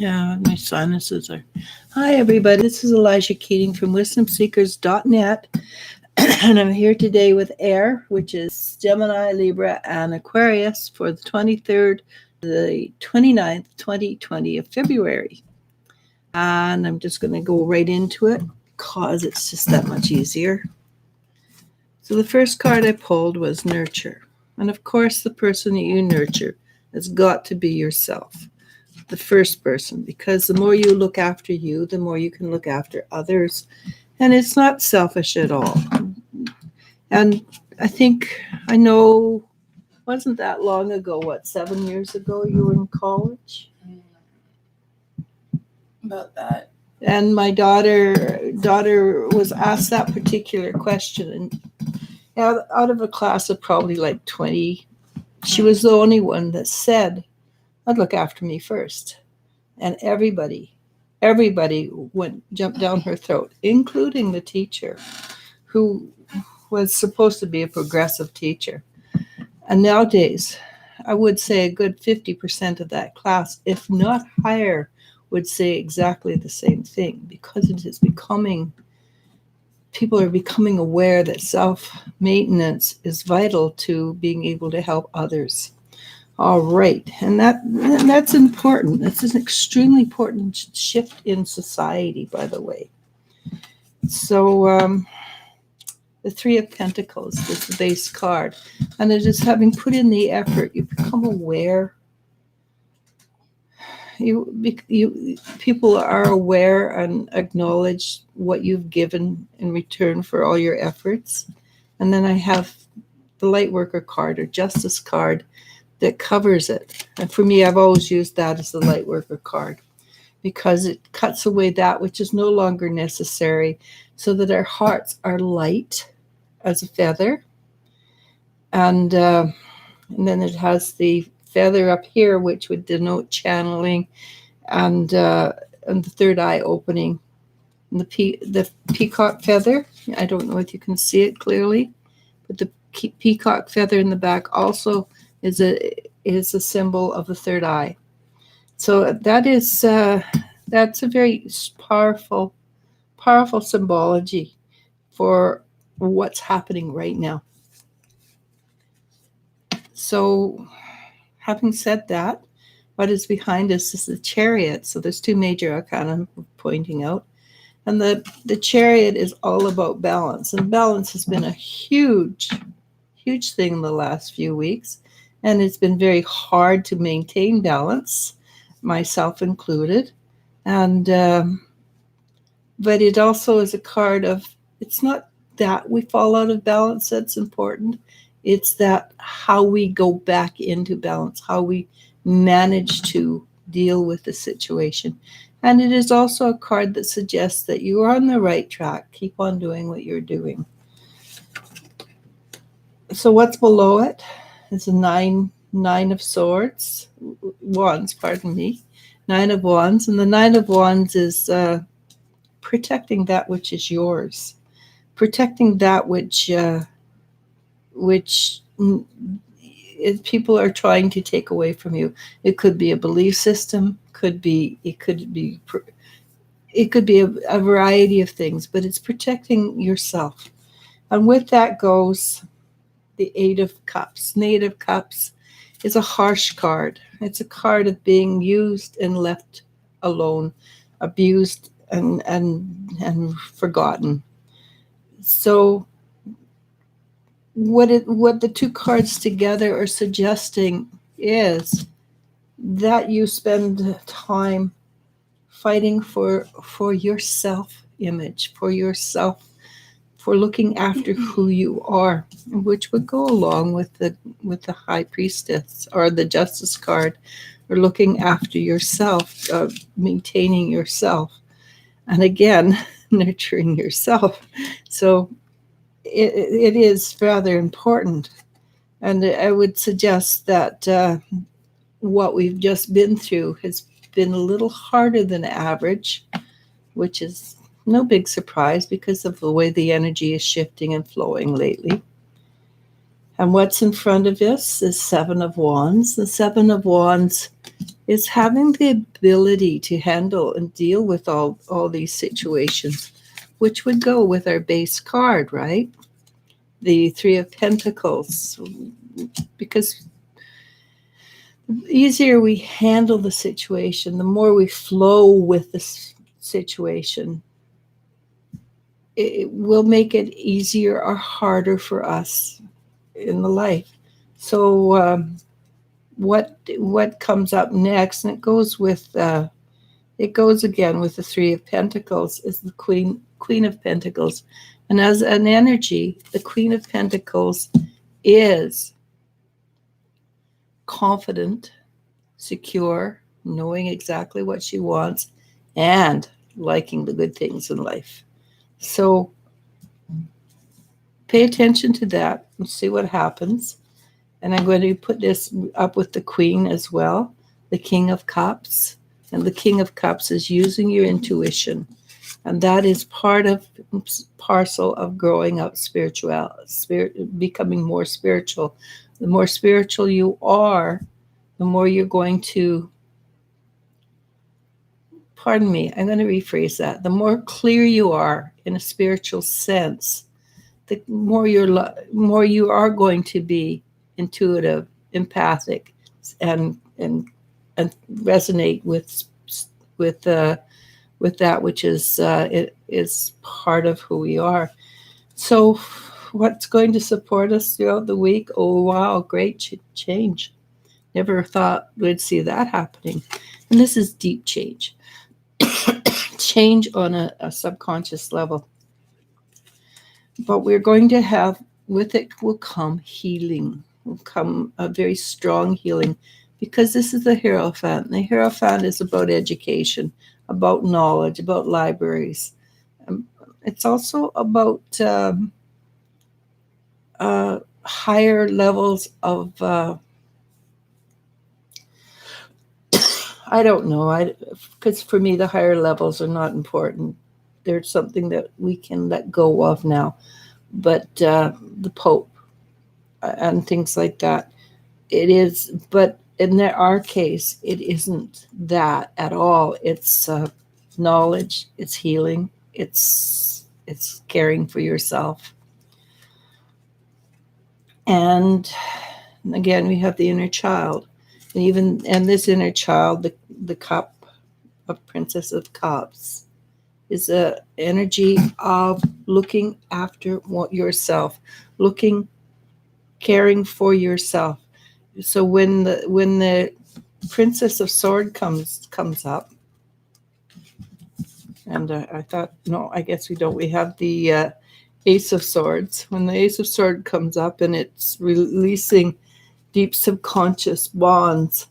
Yeah, my sinuses are. Hi, everybody. This is Eliz-sha Keating from wisdomseekers.net. And I'm here today with air, which is Gemini, Libra, and Aquarius for the 23rd, the 29th, 2020 of February. And I'm just going to go right into it because it's just that much easier. So the first card I pulled was nurture. And of course, the person that you nurture has got to be yourself. The first person, because the more you look after you, the more you can look after others. And it's not selfish at all. And I know, wasn't that long ago, 7 years ago, you were in college? About that. And my daughter was asked that particular question. And out of a class of probably like 20, she was the only one that said, I'd look after me first. And everybody jumped down her throat, including the teacher, who was supposed to be a progressive teacher. And nowadays, I would say a good 50% of that class, if not higher, would say exactly the same thing, because it is people are becoming aware that self-maintenance is vital to being able to help others. All right, and that's important. That's an extremely important shift in society, by the way. So the Three of Pentacles is the base card, and it is having put in the effort, you become aware. People are aware and acknowledge what you've given in return for all your efforts. And then I have the Lightworker card or Justice card that covers it. And for me, I've always used that as the Lightworker card because it cuts away that which is no longer necessary so that our hearts are light as a feather. And then it has the feather up here, which would denote channeling and the third eye opening. And the peacock feather, I don't know if you can see it clearly, but the peacock feather in the back also is a symbol of the third eye. So that's a very powerful symbology for what's happening right now. So having said that, what is behind us is the Chariot. So there's two major arcana I'm pointing out. And the Chariot is all about balance. And balance has been a huge thing in the last few weeks. And it's been very hard to maintain balance, myself included. And but it also is a card of, it's not that we fall out of balance that's important. It's that how we go back into balance, how we manage to deal with the situation. And it is also a card that suggests that you are on the right track. Keep on doing what you're doing. So what's below it is a nine of swords, wands, pardon me, 9 of wands. And the 9 of wands is protecting that which is yours, protecting that which people are trying to take away from you. It could be a belief system, it could be a variety of things, but it's protecting yourself. And with that goes the 8 of Cups. And the 8 of Cups is a harsh card. It's a card of being used and left alone, abused and forgotten. So what the two cards together are suggesting is that you spend time fighting for your self-image, for yourself, for looking after who you are, which would go along with the High Priestess or the Justice card, or looking after yourself, maintaining yourself, and again, nurturing yourself. So it is rather important. And I would suggest that what we've just been through has been a little harder than average, which is no big surprise because of the way the energy is shifting and flowing lately. And what's in front of us is Seven of Wands. The Seven of Wands is having the ability to handle and deal with all these situations, which would go with our base card, right? The Three of Pentacles. Because the easier we handle the situation, the more we flow with the situation, it will make it easier or harder for us in the life. So what comes up next, and it goes again with the Three of Pentacles, is the Queen of Pentacles. And as an energy, the Queen of Pentacles is confident, secure, knowing exactly what she wants, and liking the good things in life. So pay attention to that and see what happens. And I'm going to put this up with the Queen as well, the King of Cups. And the King of Cups is using your intuition. And that is parcel of growing up becoming more spiritual. The more spiritual you are, the more you're going to, I'm going to rephrase that. The more clear you are in a spiritual sense, the more you are going to be intuitive, empathic, and resonate with that which is it is part of who we are. So, what's going to support us throughout the week? Oh wow, great change! Never thought we'd see that happening, and this is deep change, change on a subconscious level. But we're going to have, with it will come healing, will come a very strong healing, because this is the Hierophant. The Hierophant is about education, about knowledge, about libraries. It's also about higher levels of, I don't know, because for me the higher levels are not important. They're something that we can let go of now. But the Pope and things like that, it is. But in our case, it isn't that at all. It's knowledge. It's healing. It's caring for yourself. And again, we have the inner child, and this inner child, the cup of Princess of Cups, is a energy of looking after yourself, caring for yourself. So when the Princess of Sword comes up, and I thought, no, I guess we don't. We have the Ace of Swords. When the Ace of Swords comes up and it's releasing deep subconscious bonds,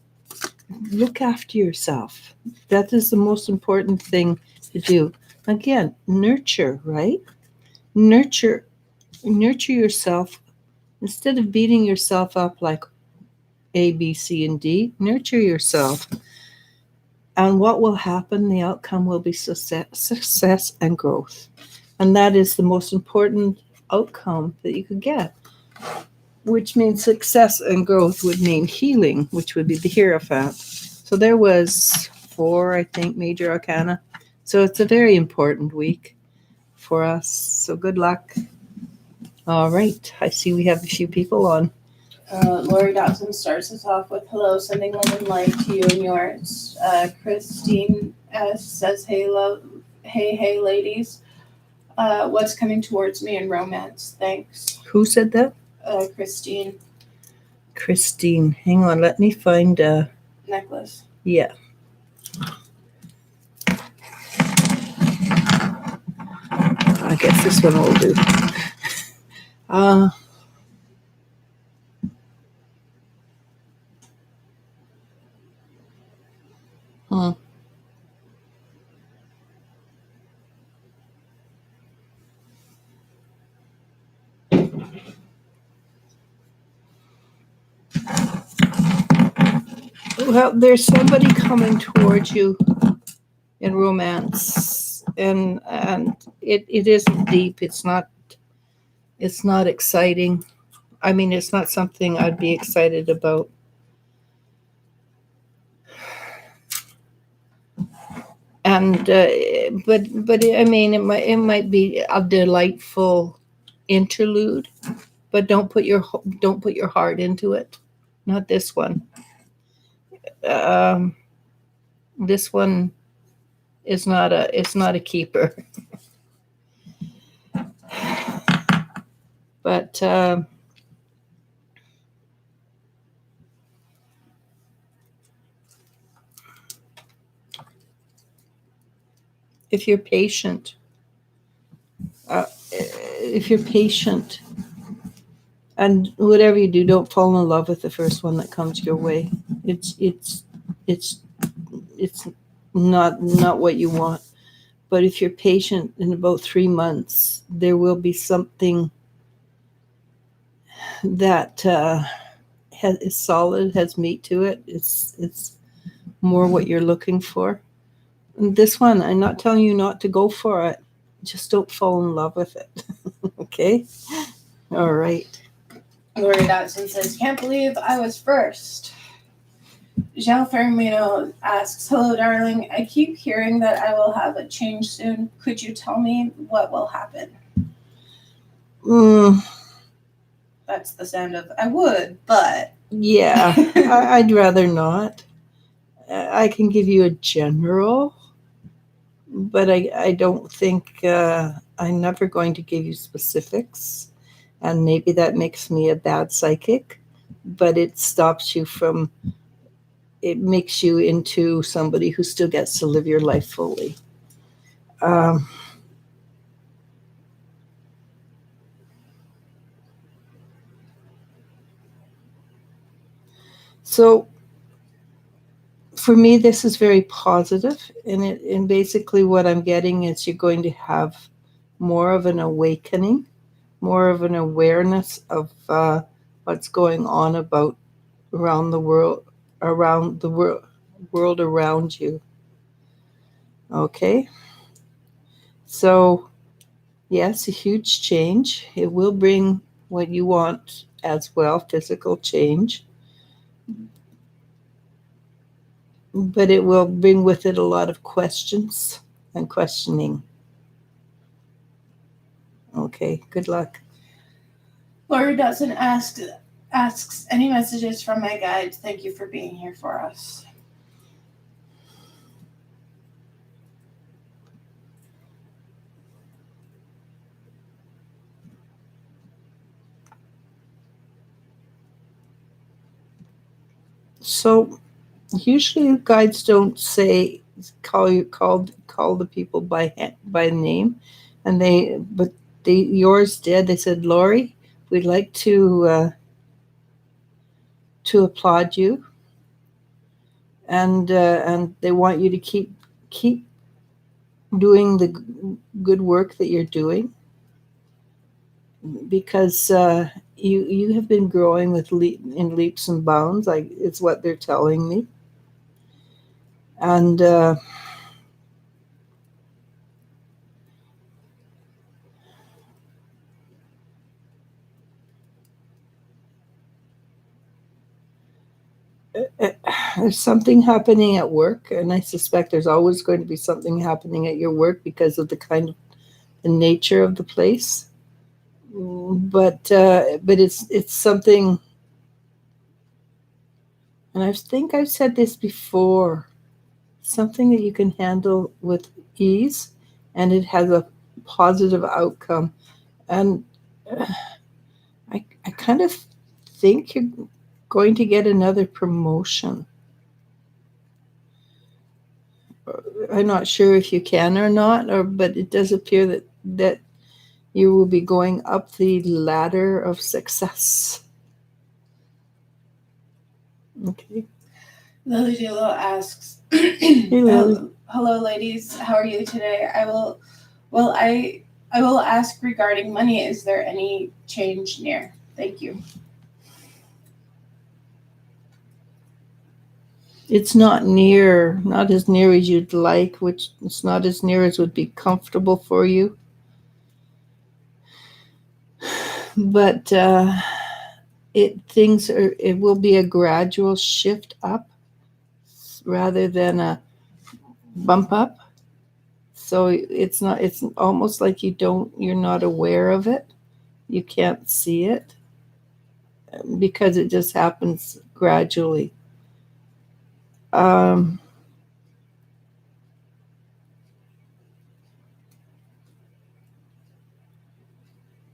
look after yourself. That is the most important thing to do. Again, nurture, right? Nurture yourself. Instead of beating yourself up like A, B, C, and D, nurture yourself. And what will happen? The outcome will be success and growth. And that is the most important outcome that you could get, which means success and growth would mean healing, which would be the Hierophant. So there was 4, I think, major arcana. So it's a very important week for us. So good luck. All right. I see we have a few people on. Lori Dawson starts us off with hello, sending love and light to you and yours. Christine S. says, hey, love. Hey, ladies. What's coming towards me in romance? Thanks. Who said that? Christine. Christine. Hang on. Let me find a necklace. Yeah. I guess this one will do. Well, there's somebody coming towards you in romance, and it isn't deep. It's not exciting. I mean, it's not something I'd be excited about. And but I mean, it might be a delightful interlude, but don't put your heart into it. Not this one. Um, this one is not a. It's not a keeper. But if you're patient, if you're patient, and whatever you do, don't fall in love with the first one that comes your way. It's it's it's not what you want. But if you're patient, in about 3 months, there will be something that is solid, has meat to it. It's more what you're looking for. And this one, I'm not telling you not to go for it. Just don't fall in love with it. Okay? All right. Lori Dodson says, can't believe I was first. Jean Fermino asks, hello, darling. I keep hearing that I will have a change soon. Could you tell me what will happen? That's the sound of, I would, but. Yeah, I'd rather not. I can give you a general, but I don't think I'm never going to give you specifics. And maybe that makes me a bad psychic, but it stops you from, it makes you into somebody who still gets to live your life fully. So for me, this is very positive, and basically what I'm getting is you're going to have more of an awakening, more of an awareness of what's going on about around the world around you. Okay, so yes, a huge change. It will bring what you want as well, physical change, but it will bring with it a lot of questions and questioning. Okay, good luck. Lori Dodson asks any messages from my guides. Thank you for being here for us. So usually guides don't say call the people by name, and yours did. They said, Lori, we'd like to applaud you, and they want you to keep doing the good work that you're doing, because you have been growing in leaps and bounds. It's what they're telling me, and there's something happening at work, and I suspect there's always going to be something happening at your work because of the nature of the place. But it's something, and I think I've said this before, something that you can handle with ease, and it has a positive outcome. And I kind of think you're going to get another promotion. I'm not sure if you can or not, but it does appear that you will be going up the ladder of success. Okay. Lily Dilo asks, Hey, Lily. hello, ladies. How are you today? I will ask regarding money. Is there any change near? Thank you. It's not as near as you'd like, which it's not as near as would be comfortable for you. But it will be a gradual shift up rather than a bump up. So it's almost like you're not aware of it. You can't see it because it just happens gradually. Um,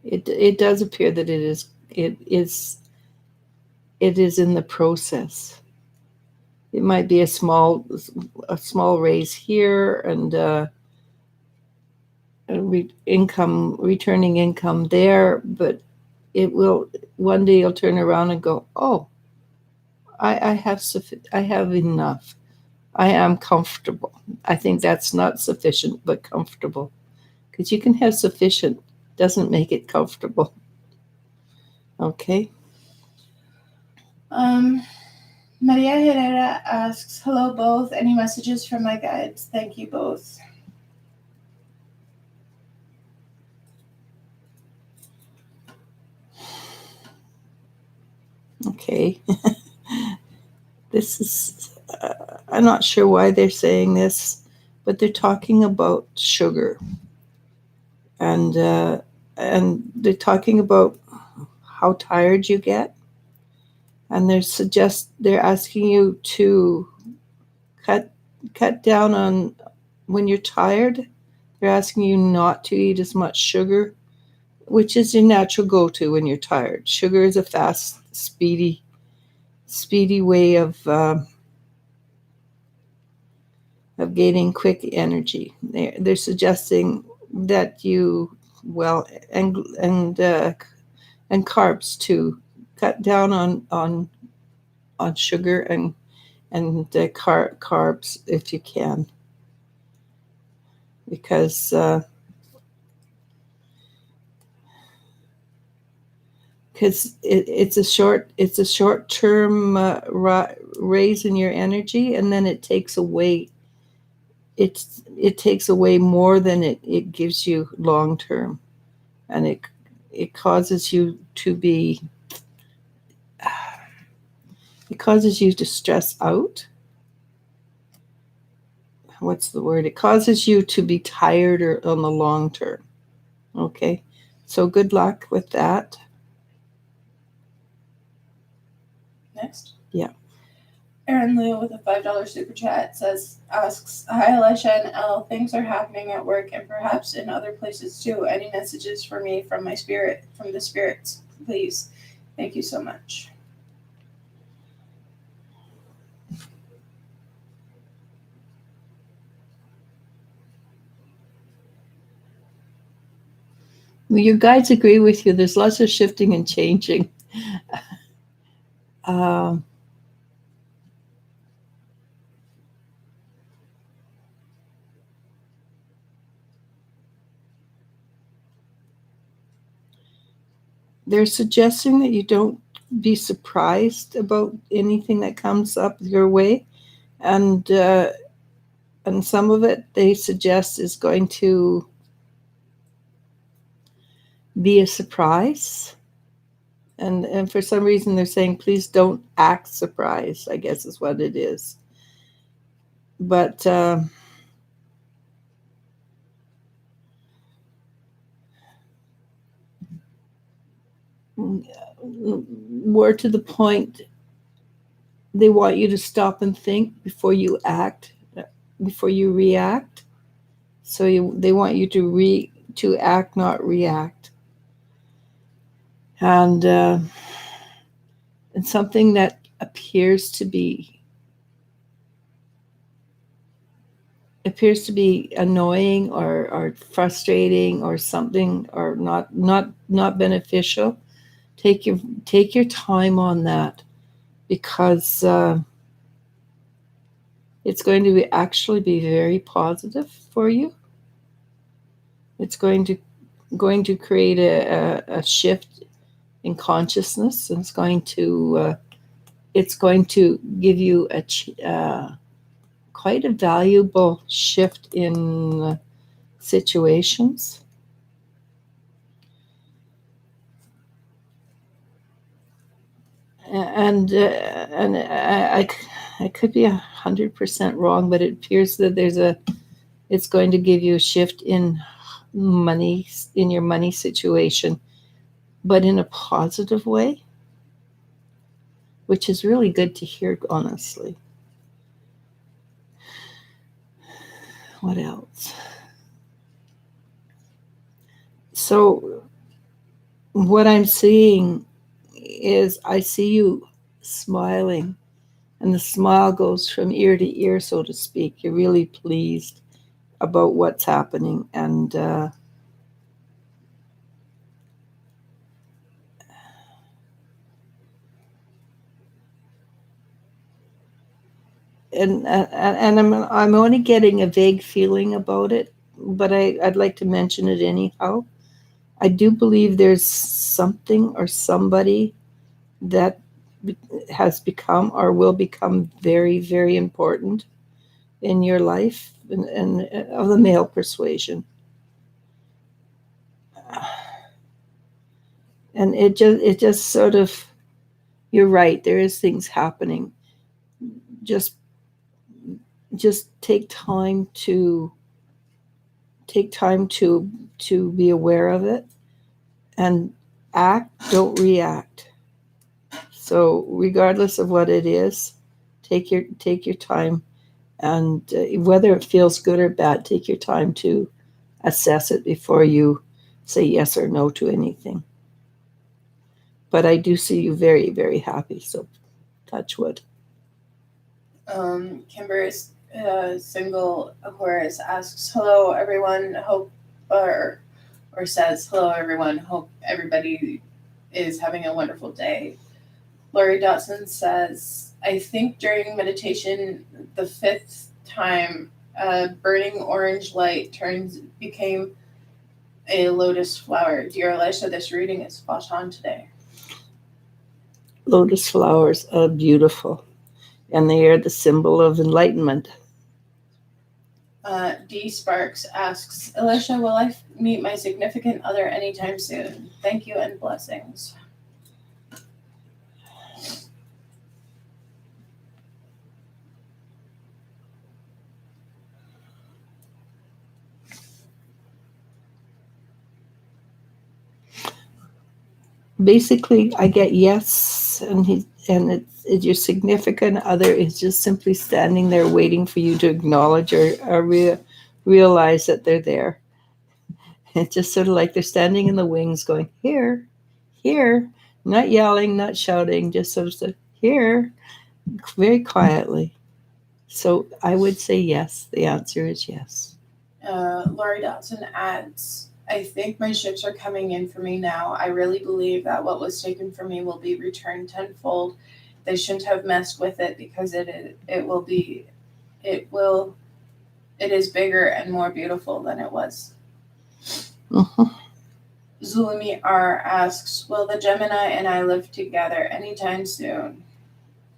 it does appear that it is in the process. It might be a small raise here and returning income there, but it will one day you'll turn around and go, oh, I have enough. I am comfortable. I think that's not sufficient, but comfortable. Because you can have sufficient, doesn't make it comfortable. Okay. Maria Herrera asks, hello both. Any messages from my guides? Thank you both. Okay. This is, I'm not sure why they're saying this, but they're talking about sugar. And they're talking about how tired you get. And they're asking you to cut down on when you're tired. They're asking you not to eat as much sugar, which is your natural go-to when you're tired. Sugar is a fast, speedy way of gaining quick energy. They're suggesting that you and carbs too. Cut down on sugar and carbs if you can, because it's a short term raise in your energy, and then it takes away more than it gives you long term, and it causes you to be it causes you to stress out. What's the word? It causes you to be tired on the long term. Okay, so good luck with that. Next. Yeah. Aaron Leo with a $5 super chat asks, hi Eliz-sha and Elle, things are happening at work and perhaps in other places too. Any messages for me from the spirits, please? Thank you so much. Your guides agree with you. There's lots of shifting and changing. They're suggesting that you don't be surprised about anything that comes up your way, and some of it they suggest is going to be a surprise, and for some reason they're saying please don't act surprised, I guess is what it is. But more to the point, they want you to stop and think before you react. So they want you to act, not react. And something that appears to be annoying or frustrating or something, or not beneficial. Take your time on that, because it's going to actually be very positive for you. It's going to create a shift in consciousness, and it's going to give you quite a valuable shift in situations. I could be 100% wrong, but it appears that it's going to give you a shift in money, in your money situation, but in a positive way, which is really good to hear, honestly. What else? So what I'm seeing is I see you smiling, and the smile goes from ear to ear, so to speak. You're really pleased about what's happening, and I'm only getting a vague feeling about it, but I'd like to mention it anyhow. I do believe there's something or somebody that has become or will become very, very important in your life, and of the male persuasion. And it just sort of, you're right, there is things happening. Just just take time to be aware of it and act, don't react. So regardless of what it is, take your time, and whether it feels good or bad, take your time to assess it before you say yes or no to anything. But I do see you very, very happy, so touch wood. Kimber is single Aquarius asks, "Hello everyone. Hope or says hello everyone. Hope everybody is having a wonderful day." Lori Dotson says, "I think during meditation, the fifth time, burning orange light became a lotus flower. Dear Eliz-sha, this reading is spot on today." Lotus flowers are beautiful, and they are the symbol of enlightenment. D Sparks asks, "Eliz-sha, will I meet my significant other anytime soon? Thank you and blessings." Basically, I get yes, and your significant other is just simply standing there waiting for you to acknowledge or realize that they're there. It's just sort of like they're standing in the wings going, here, here, not yelling, not shouting, just sort of here, very quietly. So I would say yes. The answer is yes. Lori Dotson adds, "I think my ships are coming in for me now. I really believe that what was taken from me will be returned tenfold. They shouldn't have messed with it because it is bigger and more beautiful than it was." Mhm. Zulumi R asks, "Will the Gemini and I live together anytime soon?"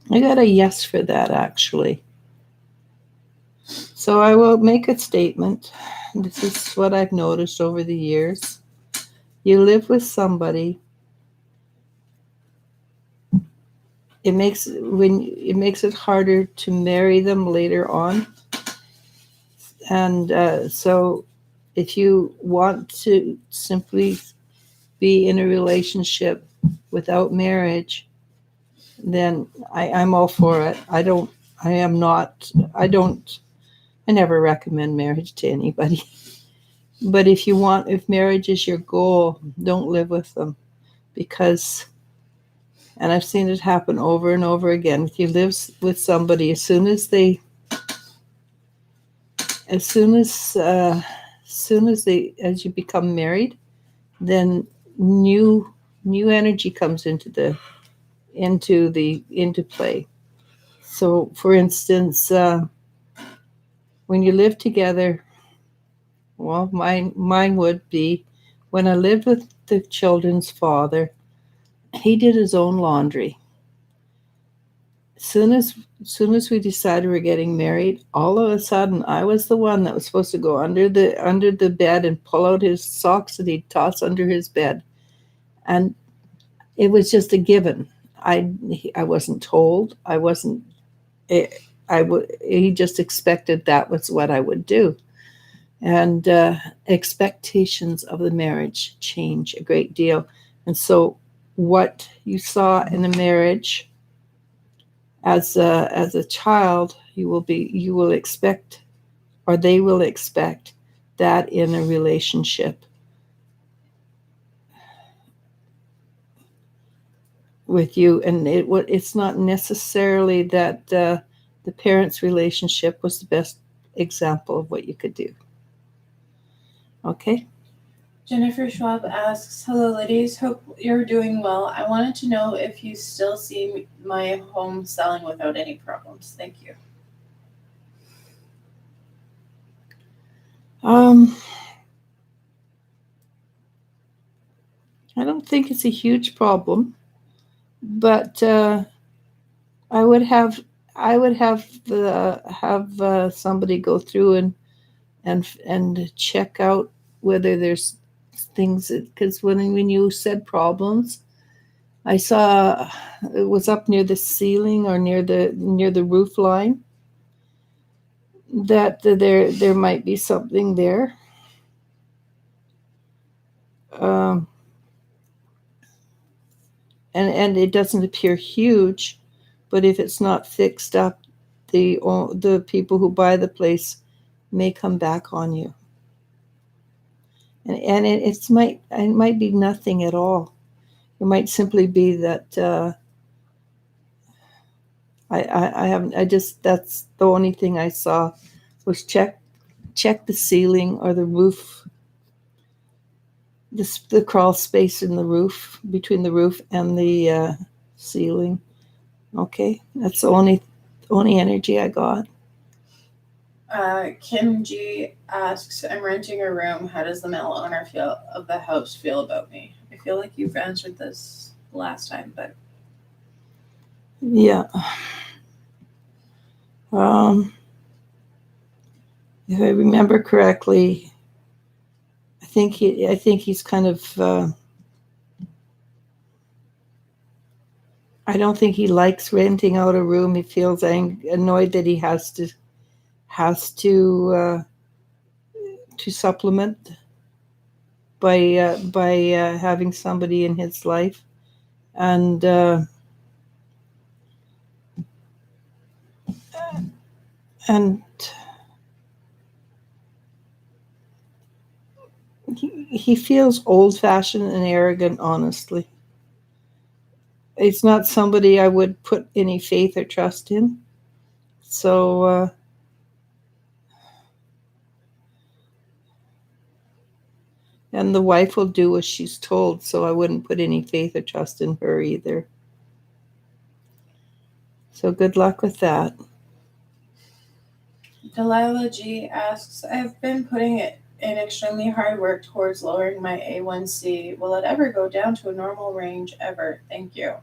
I got a yes for that, actually. So I will make a statement. This is what I've noticed over the years. You live with somebody, it makes it harder to marry them later on. And so if you want to simply be in a relationship without marriage, then I'm all for it. I never recommend marriage to anybody. But if marriage is your goal, don't live with them, because, and I've seen it happen over and over again. If you live with somebody, as soon as you become married, then new energy comes into play. So, for instance, when you live together, well, mine would be, when I lived with the children's father, he did his own laundry. Soon as we decided we're getting married, all of a sudden I was the one that was supposed to go under the bed and pull out his socks that he'd toss under his bed, and it was just a given. I wasn't told. I wasn't. He just expected that was what I would do, and expectations of the marriage change a great deal. And so, what you saw in the marriage as a child, you will expect, or they will expect, that in a relationship with you. And it's not necessarily that the parents' relationship was the best example of what you could do. Okay. Jennifer Schwab asks, hello ladies, hope you're doing well. I wanted to know if you still see my home selling without any problems. Thank you. I don't think it's a huge problem, but I would have somebody go through and check out whether there's things, because when you said problems, I saw it was up near the ceiling or near the roof line, that there might be something there. Um, and it doesn't appear huge, but if it's not fixed up, the people who buy the place may come back on you. And it might be nothing at all. It might simply be that I haven't. I just that's the only thing I saw was check the ceiling or the roof, the crawl space in the roof, between the roof and the ceiling. Okay, that's the only energy I got. Kim G asks, I'm renting a room. How does the male owner of the house feel about me? I feel like you've answered this last time, but Yeah. If I remember correctly, I think he's kind of. I don't think he likes renting out a room. He feels annoyed that he has to supplement by having somebody in his life, and and he feels old-fashioned and arrogant. Honestly, it's not somebody I would put any faith or trust in. So. And the wife will do as she's told, so I wouldn't put any faith or trust in her either. So good luck with that. Delilah G asks, I've been putting it in extremely hard work towards lowering my A1C. Will it ever go down to a normal range ever? Thank you.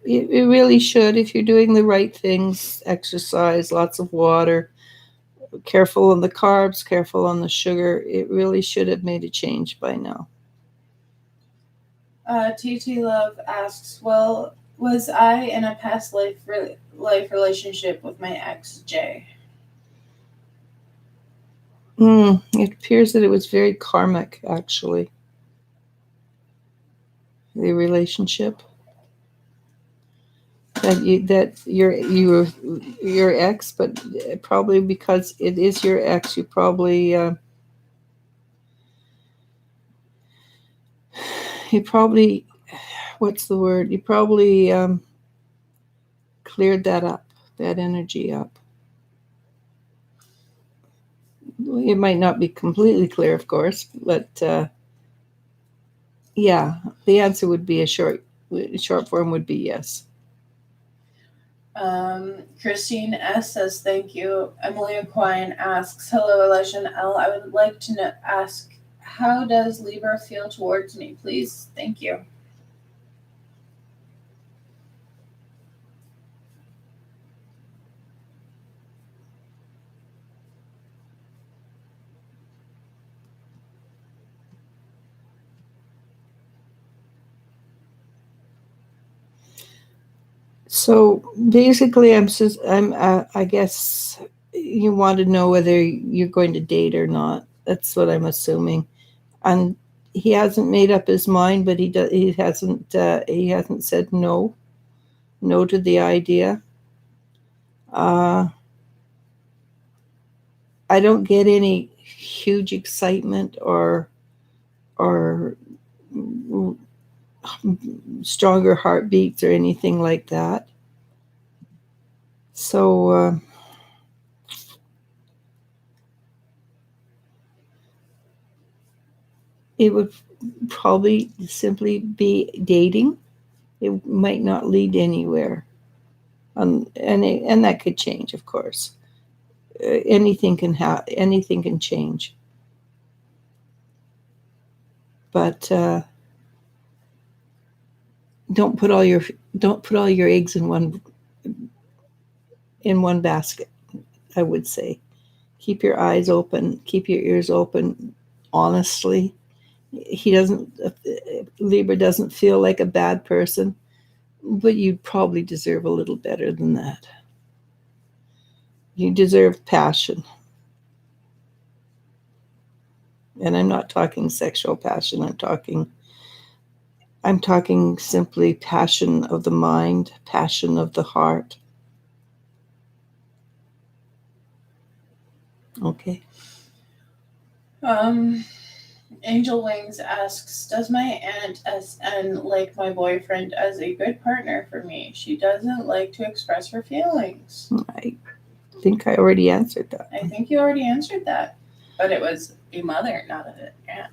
It really should, if you're doing the right things: exercise, lots of water, careful on the carbs, careful on the sugar. It really should have made a change by now. TT Love asks, well, was I in a past life relationship with my ex, Jay? It appears that it was very karmic, actually, the relationship. That your ex, but probably because it is your ex, you probably what's the word? You probably cleared that energy up. It might not be completely clear, of course, but yeah, the answer would be short form would be yes. Christine S says thank you. Emily Aquine asks, hello Eliz-sha and Elle. I would like to ask, how does Libra feel towards me, please? Thank you. So basically, I guess you want to know whether you're going to date or not. That's what I'm assuming. And he hasn't made up his mind, but he hasn't said no to the idea. Uh, I don't get any huge excitement or stronger heartbeats or anything like that. So it would probably simply be dating. It might not lead anywhere, and that could change, of course. Anything can change, but don't put all your don't put all your eggs in one basket. I would say keep your eyes open, keep your ears open. Honestly, he doesn't. Libra doesn't feel like a bad person, but you probably deserve a little better than that. You deserve passion. And I'm not talking sexual passion. I'm talking simply passion of the mind, passion of the heart. Okay. Angel Wings asks, does my aunt SN like my boyfriend as a good partner for me? She doesn't like to express her feelings. I think I already answered that. I think you already answered that, but it was a mother, not an aunt.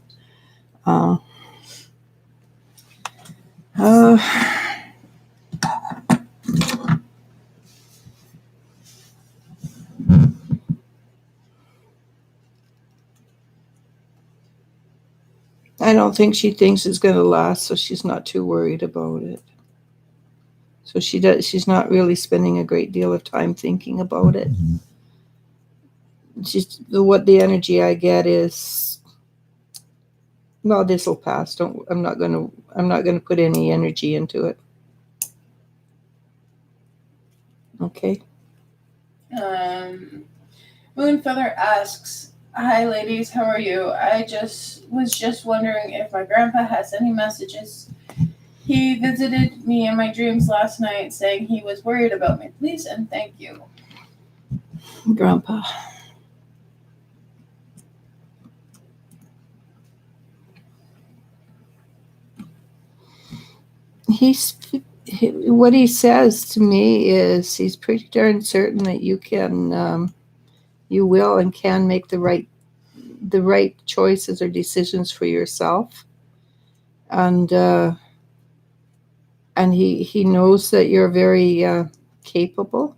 I don't think she thinks it's going to last, so she's not too worried about it. So she's not really spending a great deal of time thinking about it. What the energy I get is, well, this will pass. I'm not going to put any energy into it. Okay. Moonfeather asks, hi ladies, how are you? I was just wondering if my grandpa has any messages. He visited me in my dreams last night saying he was worried about me. Please and thank you. Grandpa. What he says to me is he's pretty darn certain that you will and can make the right choices or decisions for yourself, and he knows that you're very capable.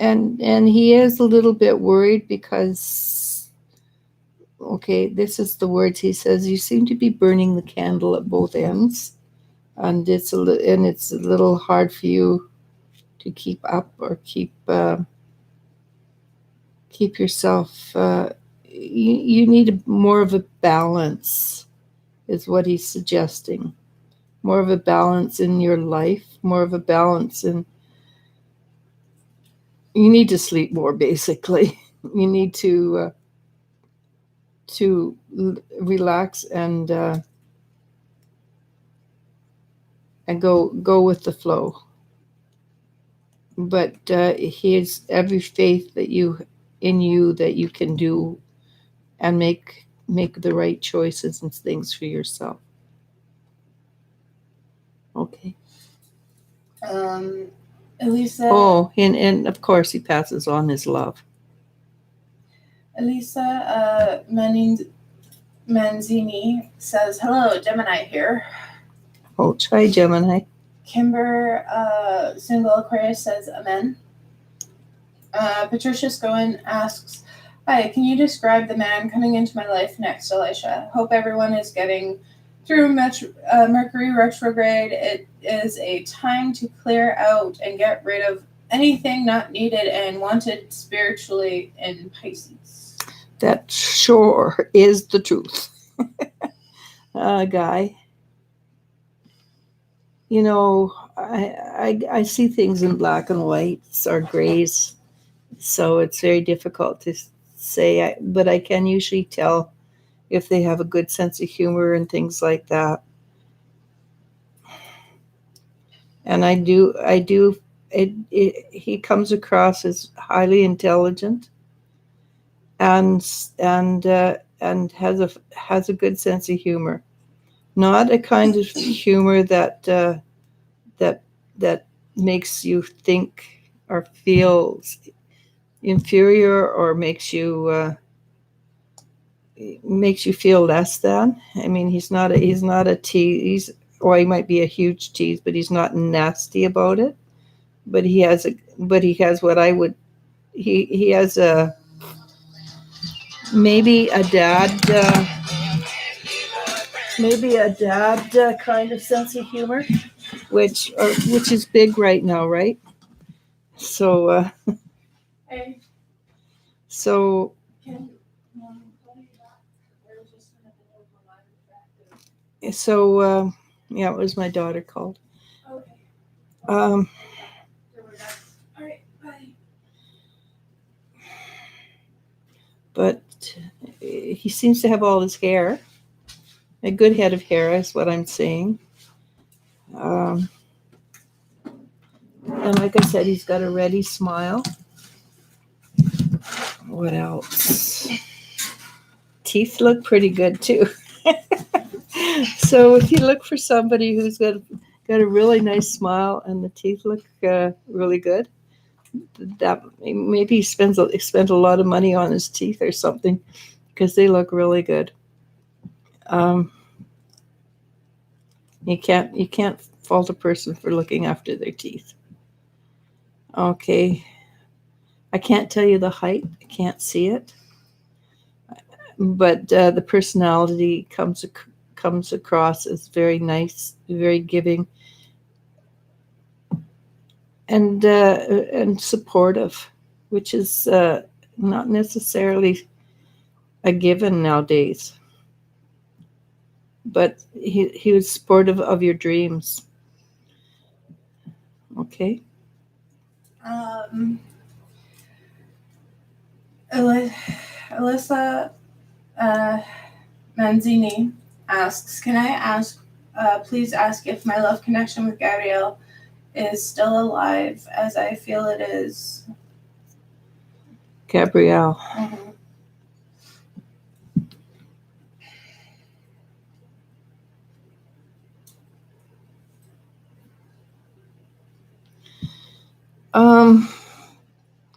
And he is a little bit worried because, okay, this is the words he says, you seem to be burning the candle at both ends, and it's a little hard for you to keep up or keep yourself. You need more of a balance, is what he's suggesting. More of a balance in your life, more of a balance in. You need to sleep more, basically. You need to relax and go with the flow. But he has every faith that you can do and make the right choices and things for yourself. Okay. Elisa. Oh, and of course he passes on his love. Elisa Manzini says, hello, Gemini here. Oh, try Gemini. Kimber, single Aquarius, says amen. Patricia Scowen asks, hi, can you describe the man coming into my life next, Eliz-sha? Hope everyone is getting through Mercury retrograde. It is a time to clear out and get rid of anything not needed and wanted spiritually in Pisces. That sure is the truth. Guy, you know, I see things in black and whites or grays, so it's very difficult to say, but I can usually tell if they have a good sense of humor and things like that. And he comes across as highly intelligent and has a good sense of humor. Not a kind of humor that that makes you think or feel inferior or makes you feel less than. I mean, he's not a tease, or he might be a huge tease, but he's not nasty about it. But he has what I would he has a maybe a dad kind of sense of humor, which is big right now, right? So Hey, so can so yeah, it was my daughter called. Okay. Um, All right. Bye. but he seems to have all his hair, a good head of hair, is what I'm saying. And like I said, he's got a ready smile. What else? Teeth look pretty good too. So if you look for somebody who's got a really nice smile and the teeth look really good, that maybe he spent a lot of money on his teeth or something, because they look really good. You can't fault a person for looking after their teeth. Okay, I can't tell you the height. I can't see it, but the personality comes across as very nice, very giving, and supportive, which is not necessarily a given nowadays. But he was supportive of your dreams. Okay. Alyssa Manzini asks, can I please ask if my love connection with Gabrielle is still alive, as I feel it is. Gabrielle. Mm-hmm.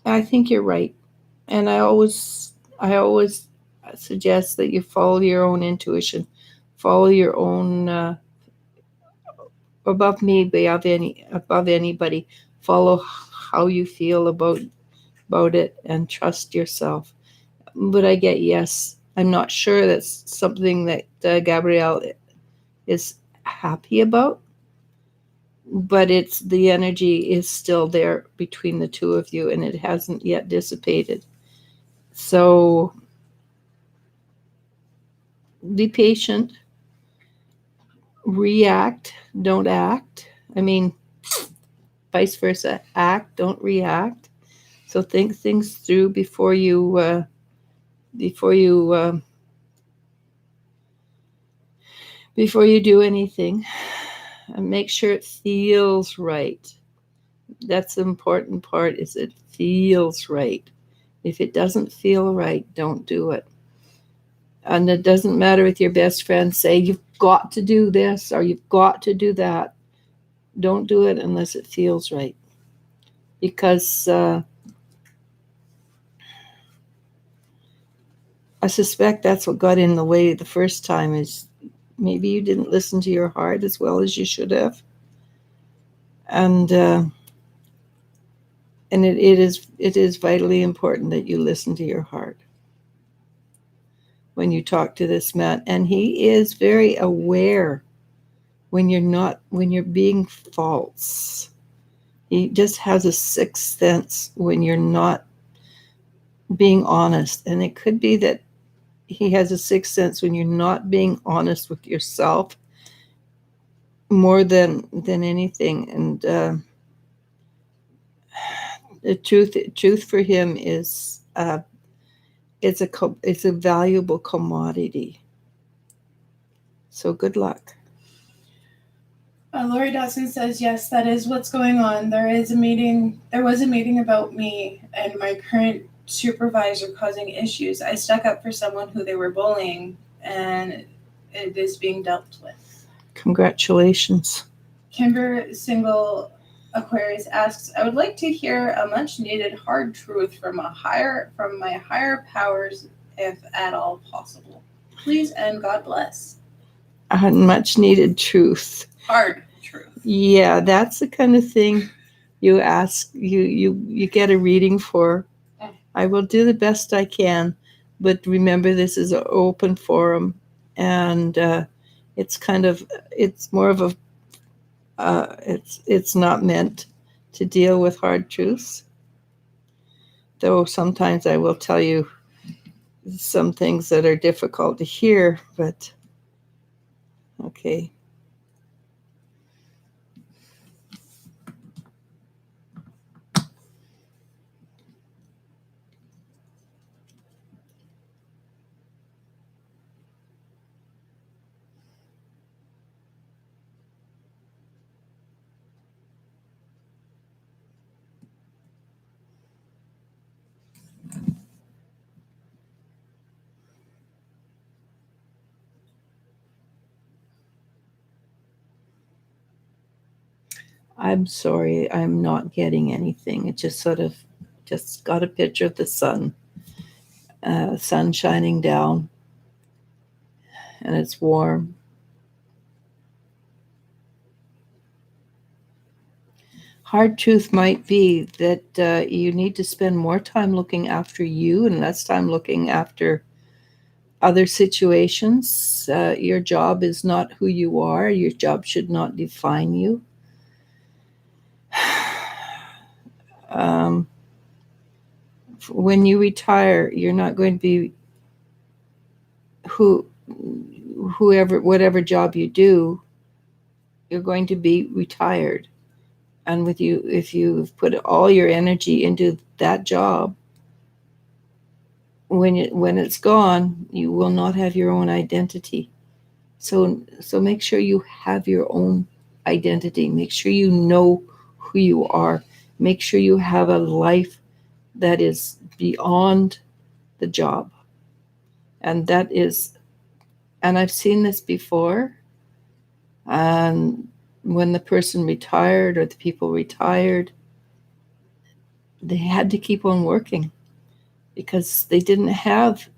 I think you're right, and I always suggest that you follow your own intuition, follow your own above anybody. Follow how you feel about it, and trust yourself. But I get yes. I'm not sure that's something that Gabrielle is happy about, but it's the energy is still there between the two of you, and it hasn't yet dissipated. So be patient, react, don't act. I mean, vice versa, act, don't react. So think things through before you do anything, and make sure it feels right. That's the important part, is it feels right. If it doesn't feel right, don't do it. And it doesn't matter if your best friends say you've got to do this or you've got to do that. Don't do it unless it feels right. Because I suspect that's what got in the way the first time, is maybe you didn't listen to your heart as well as you should have. And it is vitally important that you listen to your heart when you talk to this man. And he is very aware when you're being false. He just has a sixth sense when you're not being honest. And it could be that he has a sixth sense when you're not being honest with yourself more than anything. And the truth for him is it's a valuable commodity. So good luck. Lori Dawson says, yes, that is what's going on. There was a meeting about me and my current supervisor causing issues. I stuck up for someone who they were bullying, and it is being dealt with. Congratulations. Kimber Single Aquarius asks, I would like to hear a much needed hard truth from my higher powers, if at all possible. Please and God bless. A much needed truth. Hard truth. Yeah, that's the kind of thing you ask, you get a reading for. I will do the best I can, but remember this is an open forum, and it's more of a it's not meant to deal with hard truths. Though sometimes I will tell you some things that are difficult to hear, but okay. I'm sorry, I'm not getting anything. It just just got a picture of the sun shining down, and it's warm. Hard truth might be that you need to spend more time looking after you and less time looking after other situations. Your job is not who you are. Your job should not define you. When you retire, you're not going to be whatever job you do, you're going to be retired. And if you've put all your energy into that job, when it's gone, you will not have your own identity. So make sure you have your own identity. Make sure you know who you are. Make sure you have a life that is beyond the job. And I've seen this before. And when the person retired or the people retired, they had to keep on working because they didn't have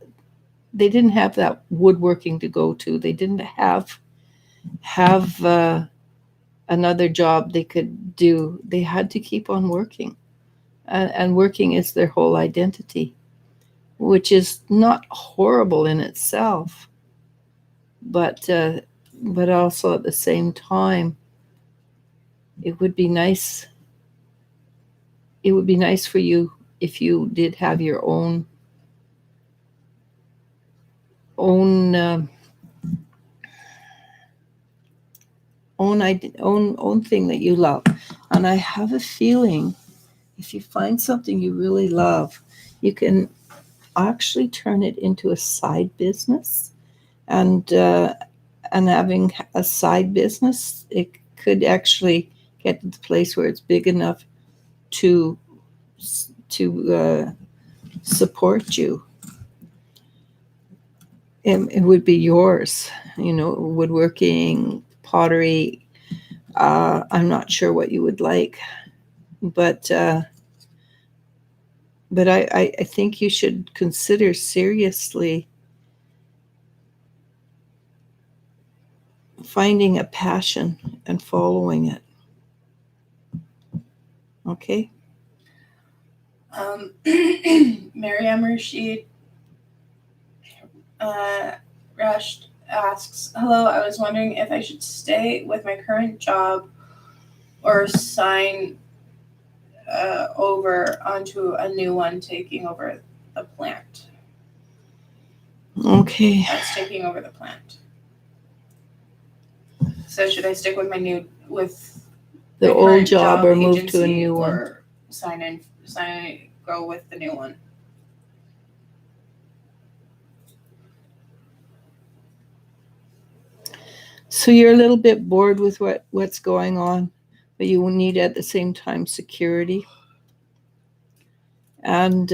that woodworking to go to. They didn't have another job they could do. They had to keep on working, and working is their whole identity, which is not horrible in itself, but also at the same time, it would be nice. It would be nice for you if you did have your own thing that you love. And I have a feeling if you find something you really love, you can actually turn it into a side business. And having a side business, it could actually get to the place where it's big enough to support you. It would be yours, woodworking, pottery. I'm not sure what you would like, but I think you should consider seriously finding a passion and following it. Okay? Mariam Rashid Rushed asks, hello, I was wondering if I should stay with my current job or sign over onto a new one taking over the plant. Okay. That's taking over the plant. So should I stick with my The old current job or move to a agency, new one? or go with the new one? So you're a little bit bored with what's going on, but you need at the same time security. And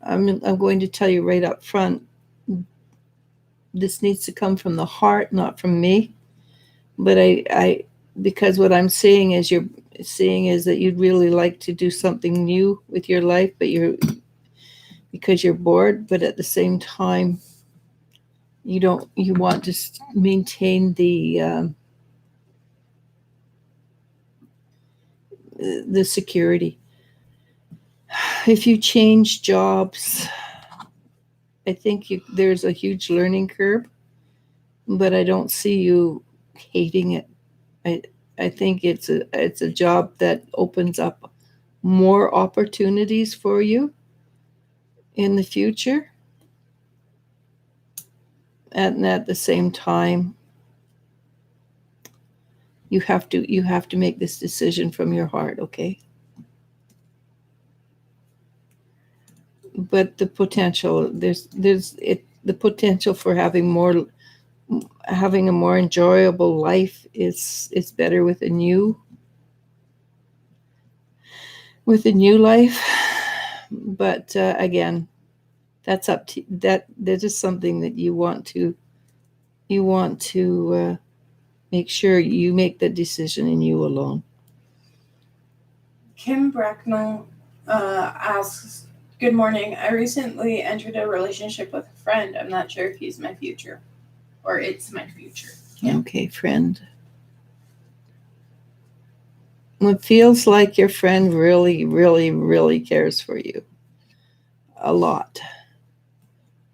I'm going to tell you right up front, this needs to come from the heart, not from me. But I because what I'm seeing is that you'd really like to do something new with your life, but because you're bored, but at the same time you want to maintain the security. If you change jobs, I think there's a huge learning curve, but I don't see you hating it. I think it's a job that opens up more opportunities for you in the future. And at the same time, you have to make this decision from your heart, okay? But the potential, the potential for having a more enjoyable life is better with a new life. But again, that's up to that is something that you want to make sure you make the decision and you alone. Kim Bracknell asks, good morning. I recently entered a relationship with a friend. I'm not sure if he's my future or it's my future. Yeah. Okay, friend. It feels like your friend really, really, really cares for you a lot.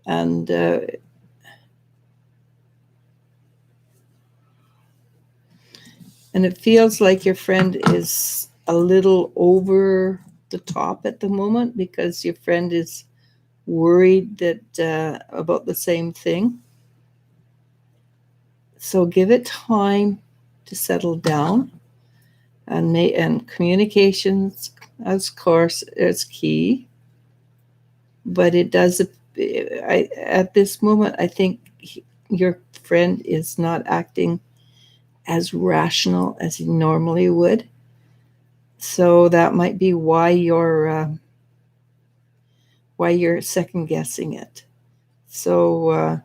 And it feels like your friend is a little over the top at the moment because your friend is worried that about the same thing. So give it time to settle down, and communications, of course, is key. But it does. At this moment, I think your friend is not acting as rational as he normally would. So that might be why you're second guessing it. So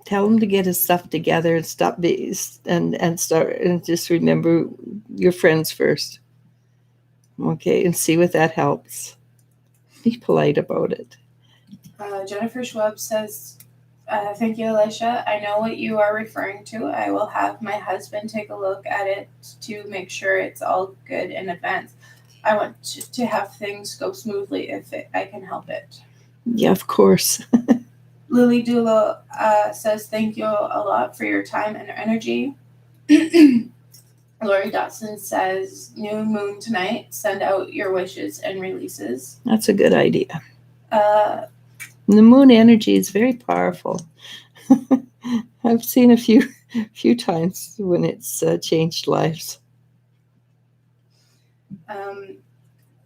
tell him to get his stuff together and stop and start and just remember your friends first. Okay, and see what that helps. Be polite about it. Jennifer Schwab says, thank you, Eliz-sha. I know what you are referring to. I will have my husband take a look at it to make sure it's all good in advance. I want to have things go smoothly if I can help it. Yeah, of course. Lily Dulo says, thank you a lot for your time and energy. Lori Dotson says, new moon tonight. Send out your wishes and releases. That's a good idea. The moon energy is very powerful. I've seen a few times when it's changed lives.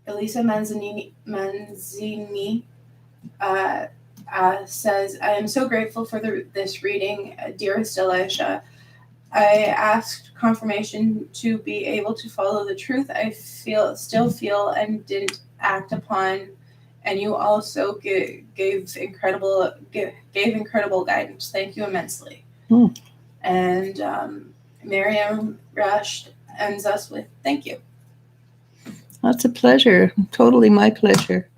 Elisa Manzini says, I am so grateful for this reading, dearest Eliz-sha. I asked confirmation to be able to follow the truth I still feel and didn't act upon, and you also gave incredible guidance. Thank you immensely. And Miriam Rush ends us with thank you. That's a pleasure. Totally my pleasure.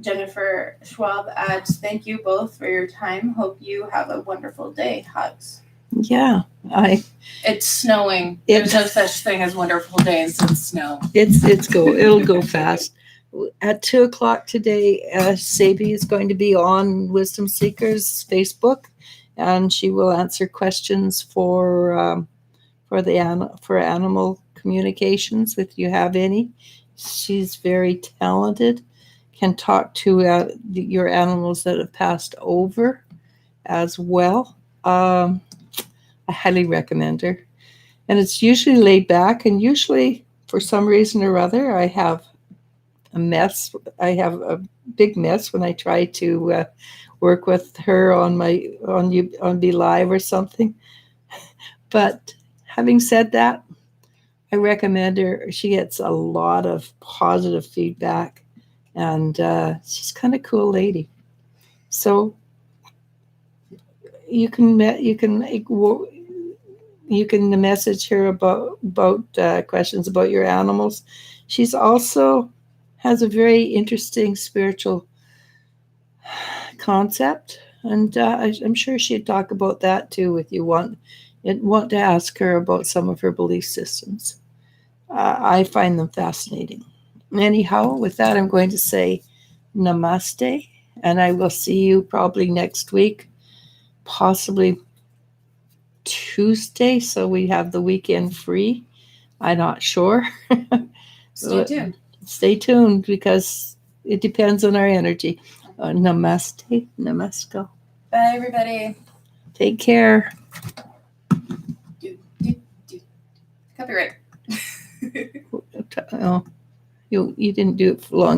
Jennifer Schwab adds, thank you both for your time. Hope you have a wonderful day. Hugs. Yeah, It's snowing. There's no such thing as wonderful days in snow. It'll go fast. At 2:00 today, Sabi is going to be on Wisdom Seekers Facebook, and she will answer questions for for for animal communications, if you have any. She's very talented, can talk to your animals that have passed over as well. I highly recommend her. And it's usually laid back, and usually, for some reason or other, I have a mess. I have a big mess when I try to work with her on Be Live or something. But having said that, I recommend her. She gets a lot of positive feedback, and she's kind of cool lady. So you can message her about questions about your animals. She's also has a very interesting spiritual concept, and I'm sure she'd talk about that too if you want to ask her about some of her belief systems. I find them fascinating. Anyhow, with that, I'm going to say namaste, and I will see you probably next week, possibly Tuesday, so we have the weekend free. I'm not sure. Stay tuned. Stay tuned, because it depends on our energy. Namaste. Namaste. Bye, everybody. Take care. Copyright. Oh, you didn't do it for long.